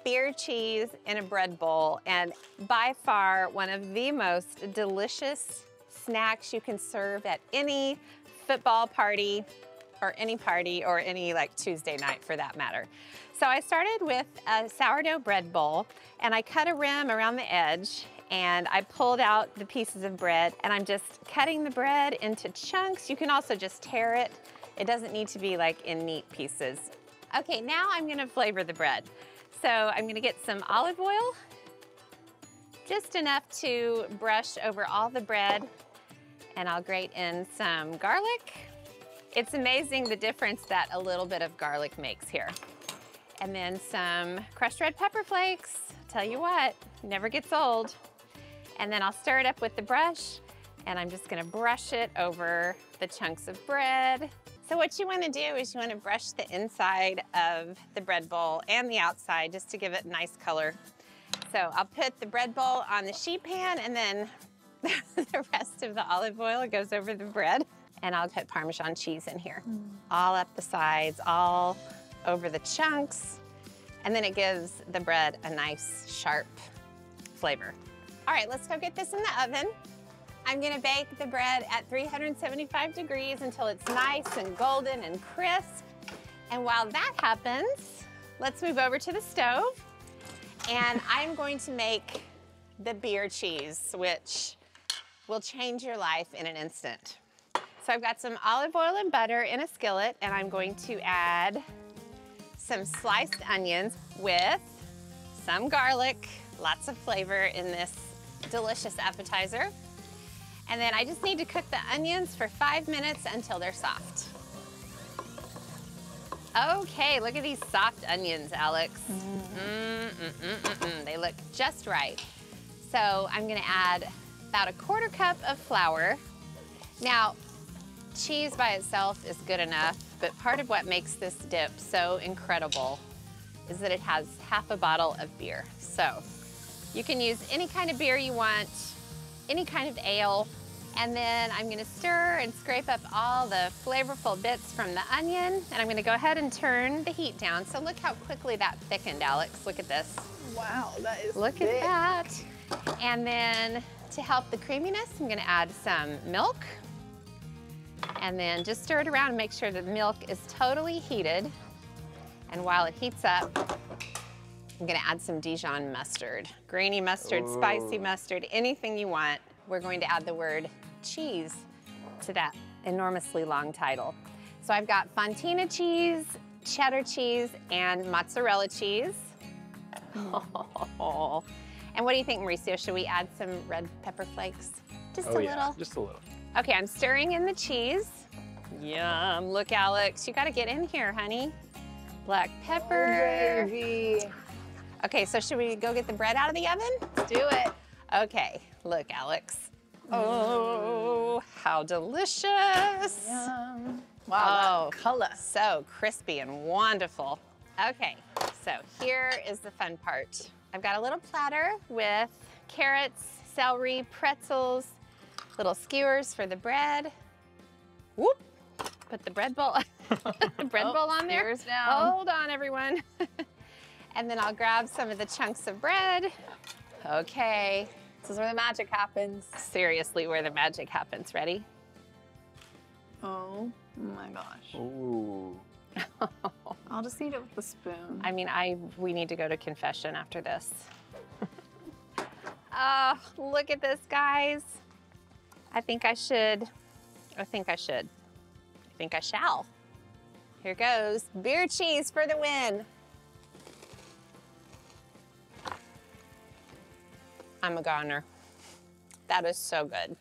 beer cheese in a bread bowl, and by far one of the most delicious snacks you can serve at any football party or any like Tuesday night for that matter. So I started with a sourdough bread bowl, and I cut a rim around the edge, and I pulled out the pieces of bread, and I'm just cutting the bread into chunks. You can also just tear it. It doesn't need to be like in neat pieces. Okay, now I'm gonna flavor the bread. So I'm gonna get some olive oil, just enough to brush over all the bread, and I'll grate in some garlic. It's amazing the difference that a little bit of garlic makes here. And then some crushed red pepper flakes. Tell you what, never gets old. And then I'll stir it up with the brush, and I'm just gonna brush it over the chunks of bread. So what you wanna do is you wanna brush the inside of the bread bowl and the outside just to give it a nice color. So I'll put the bread bowl on the sheet pan, and then the rest of the olive oil goes over the bread. And I'll put Parmesan cheese in here. All up the sides, all over the chunks. And then it gives the bread a nice, sharp flavor. All right, let's go get this in the oven. I'm gonna bake the bread at 375 degrees until it's nice and golden and crisp. And while that happens, let's move over to the stove. And I'm going to make the beer cheese, which will change your life in an instant. So I've got some olive oil and butter in a skillet, and I'm going to add some sliced onions with some garlic, lots of flavor in this delicious appetizer. And then I just need to cook the onions for 5 minutes until they're soft. Okay, look at these soft onions, Alex. They look just right. So I'm gonna add about 1/4 cup of flour. Now, cheese by itself is good enough, but part of what makes this dip so incredible is that it has half a bottle of beer. So you can use any kind of beer you want, any kind of ale, and then I'm gonna stir and scrape up all the flavorful bits from the onion, and I'm gonna go ahead and turn the heat down. So look how quickly that thickened, Alex. Look at this. Wow, that is Look thick. at that. And then to help the creaminess, I'm gonna add some milk. And then just stir it around and make sure the milk is totally heated. And while it heats up, I'm gonna add some Dijon mustard. Grainy mustard, spicy mustard, anything you want. We're going to add the word cheese to that enormously long title. So I've got fontina cheese, cheddar cheese, and mozzarella cheese. And what do you think, Mauricio? Should we add some red pepper flakes? Just a little? Yeah, just a little. Okay, I'm stirring in the cheese. Yum, look, Alex, you gotta get in here, honey. Black pepper. Oh, baby. Okay, so should we go get the bread out of the oven? Let's do it. Okay, look, Alex. Oh, how delicious. Yum. Wow, that color. So crispy and wonderful. Okay, so here is the fun part. I've got a little platter with carrots, celery, pretzels, little skewers for the bread. Whoop, put the bread bowl, bowl on there. Skewers down. Hold on, everyone. And then I'll grab some of the chunks of bread. Okay. This is where the magic happens. Seriously, where the magic happens. Ready? Oh my gosh. Ooh. I'll just eat it with a spoon. I mean, we need to go to confession after this. Oh, look at this, guys. I think I should. I think I should. I think I shall. Here goes. Beer cheese for the win. I'm a goner. That is so good.